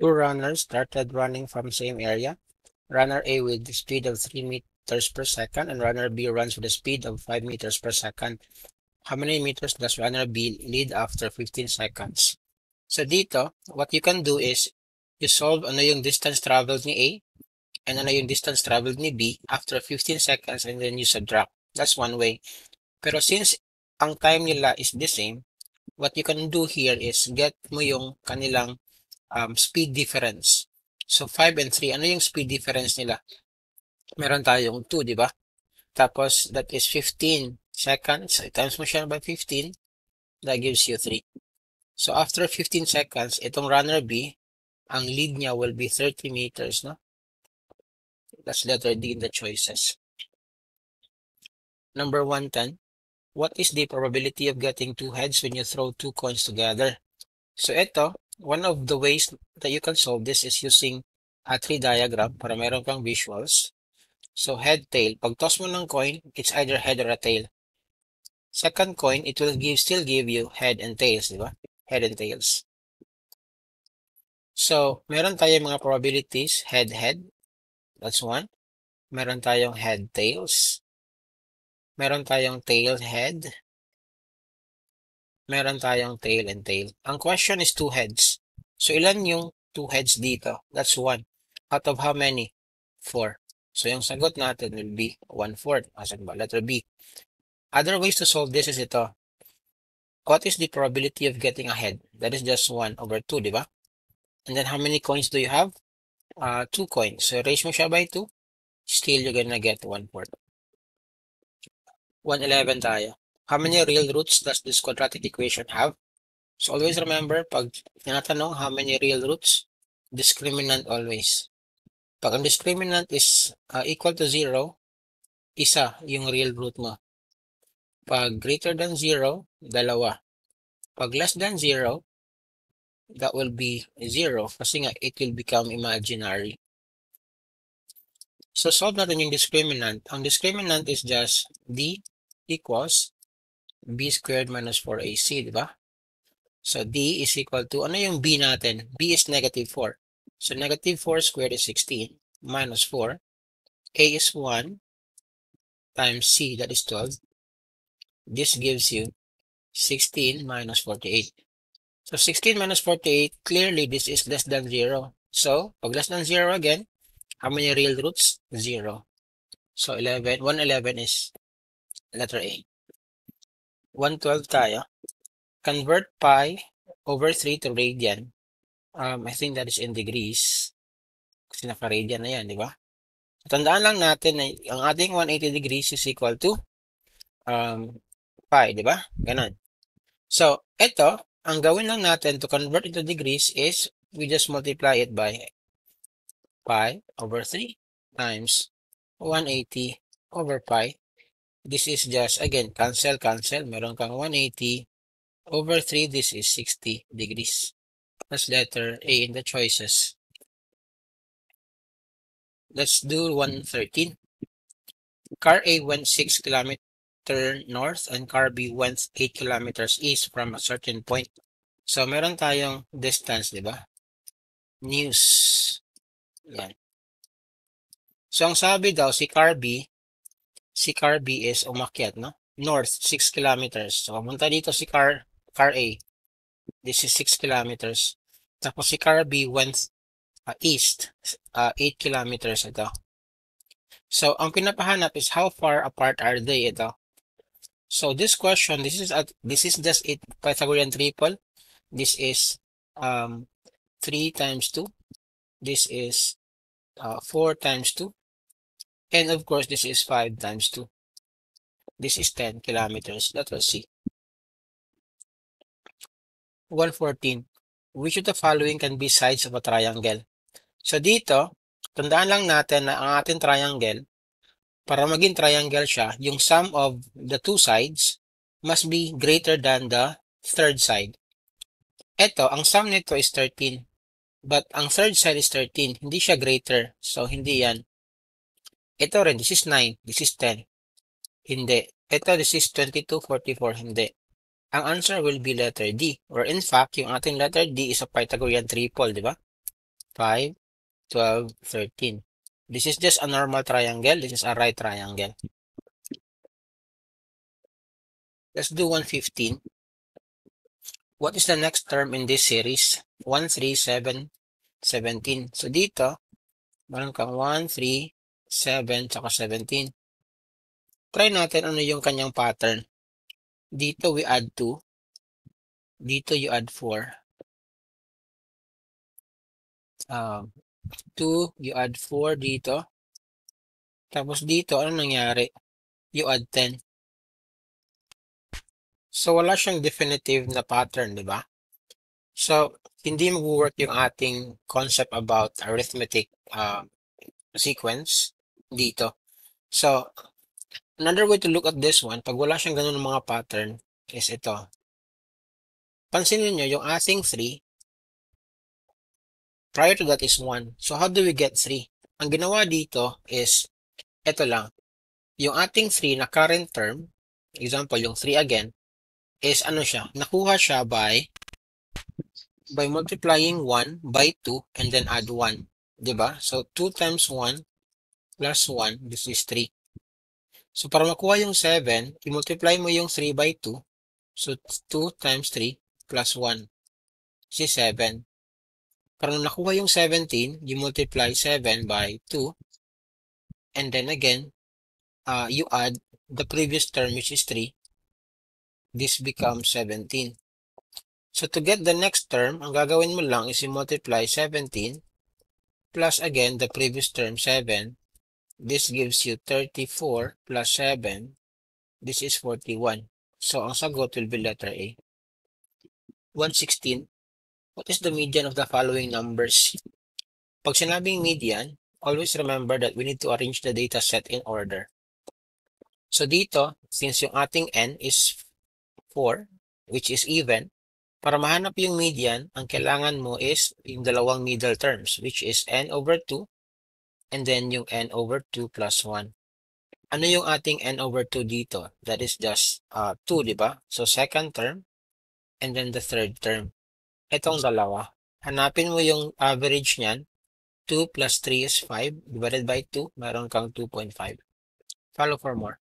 Two runners started running from same area. Runner A with the speed of 3 meters per second and runner B runs with a speed of 5 meters per second. How many meters does runner B lead after 15 seconds? So dito, what you can do is you solve ano yung distance traveled ni A and ano yung distance traveled ni B after 15 seconds and then you subtract. That's one way. Pero since ang time nila is the same, what you can do here is get mo yung kanilang speed difference. So 5 and 3, ano yung speed difference nila? Meron tayong 2, di ba? Tapos that is 15 seconds. Times mo siya by 15, that gives you 3. So after 15 seconds, itong runner B, ang lead niya will be 30 meters, no? That's letter D in the choices. Number 110. What is the probability of getting two heads when you throw two coins together? So ito, one of the ways that you can solve this is using a tree diagram para meron kang visuals. So head, tail. Pag toss mo ng coin, it's either head or a tail. Second coin, it will still give you head and tails, di ba? Head and tails. So, meron tayong mga probabilities, head, head. That's one. Meron tayong head, tails. Meron tayong tail, head. Meron tayong tail and tail. Ang question is two heads. So, ilan yung two heads dito? That's one. Out of how many? 4. So, yung sagot natin will be 1/4. Asan ba? Letter B. Other ways to solve this is ito. What is the probability of getting a head? That is just 1/2, di ba? And then how many coins do you have? 2 coins. So, raise mo siya by 2. Still, you're gonna get 1/4. 111 tayo. How many real roots does this quadratic equation have? So always remember, pag tinatanong how many real roots, discriminant always. Pag ang discriminant is equal to 0, isa yung real root mo. Pag greater than 0, dalawa. Pag less than 0, that will be 0 kasi nga it will become imaginary. So solve natin yung discriminant. Ang discriminant is just D equals B squared minus 4AC, di ba? So D is equal to, ano yung B natin? B is negative 4. So negative 4 squared is 16 minus 4. A is 1 times C, that is 12. This gives you 16 minus 48. So 16 minus 48, clearly this is less than 0. So pag less than 0 again, how many real roots? 0. So 111 is letter A. 112 tayo. Convert pi over 3 to radian. I think that is in degrees. Kasi naka-radian na yan, di ba? Tandaan lang natin na ang ating 180 degrees is equal to pi, di ba? Ganon. So, ito, ang gawin lang natin to convert into degrees is we just multiply it by pi over 3 times 180 over pi. This is just, again, cancel. Meron kang 180 over 3. This is 60 degrees. That's letter A in the choices. Let's do 113. Car A went 6 kilometers north and car B went 8 kilometers east from a certain point. So, meron tayong distance, di ba? News. Yan. So, ang sabi daw, si car B is umakyat, no? North, 6 kilometers. So, pumunta dito si car A. This is 6 kilometers. Tapos si car B went east, 8 kilometers ito. So, ang pinapahanap is how far apart are they ito. So, this question, this is just a Pythagorean triple. This is 3 times 2. This is 4 times 2. And of course, this is 5 times 2. This is 10 kilometers. That was C. 114. Which of the following can be sides of a triangle? So dito, tandaan lang natin na ang ating triangle, para maging triangle siya, yung sum of the two sides must be greater than the third side. Ito, ang sum nito is 13. But ang third side is 13. Hindi siya greater. So, hindi yan. Ito rin, this is 9. This is 10. Hindi. Ito, this is 22, 44. Hindi. Ang answer will be letter D. Or in fact, yung ating letter D is a Pythagorean triple, di ba? 5, 12, 13. This is just a normal triangle. This is a right triangle. Let's do 115. What is the next term in this series? 1, 3, 7, 17. So dito, meron kang 1, 3, 7, tsaka 17. Try natin ano yung kanyang pattern. Dito we add 2. Dito you add 4. 2, you add 4 dito. Tapos dito, ano nangyari? You add 10. So, wala siyang definitive na pattern, di ba? So, hindi mag-work yung ating concept about arithmetic sequence dito. So, another way to look at this one, pag wala siyang ganun ng mga pattern, is ito. Pansinin nyo, yung ating 3, prior to that is 1. So, how do we get 3? Ang ginawa dito is, ito lang. Yung ating 3 na current term, example, yung 3 again, is ano siya? Nakuha siya by multiplying 1 by 2 and then add 1. Diba? So, 2 times 1 plus 1, this is 3. So, para makuha yung 7, i-multiply mo yung 3 by 2. So, 2 times 3 plus 1, this is 7. Para nakuha yung 17, you multiply 7 by 2. And then again, you add the previous term, which is 3. This becomes 17. So, to get the next term, ang gagawin mo lang is i-multiply 17 plus again the previous term, 7. This gives you 34 plus 7. This is 41. So, ang sagot will be letter A. 116. What is the median of the following numbers? Pag sinabing median, always remember that we need to arrange the data set in order. So, dito, since yung ating n is 4, which is even, para mahanap yung median, ang kailangan mo is yung dalawang middle terms, which is n over 2 and then yung n over 2 plus 1. Ano yung ating n over 2 dito? That is just 2, di ba? So, second term and then the third term. Itong dalawa. Hanapin mo yung average niyan. 2 plus 3 is 5. Divided by 2, meron kang 2.5. Follow for more.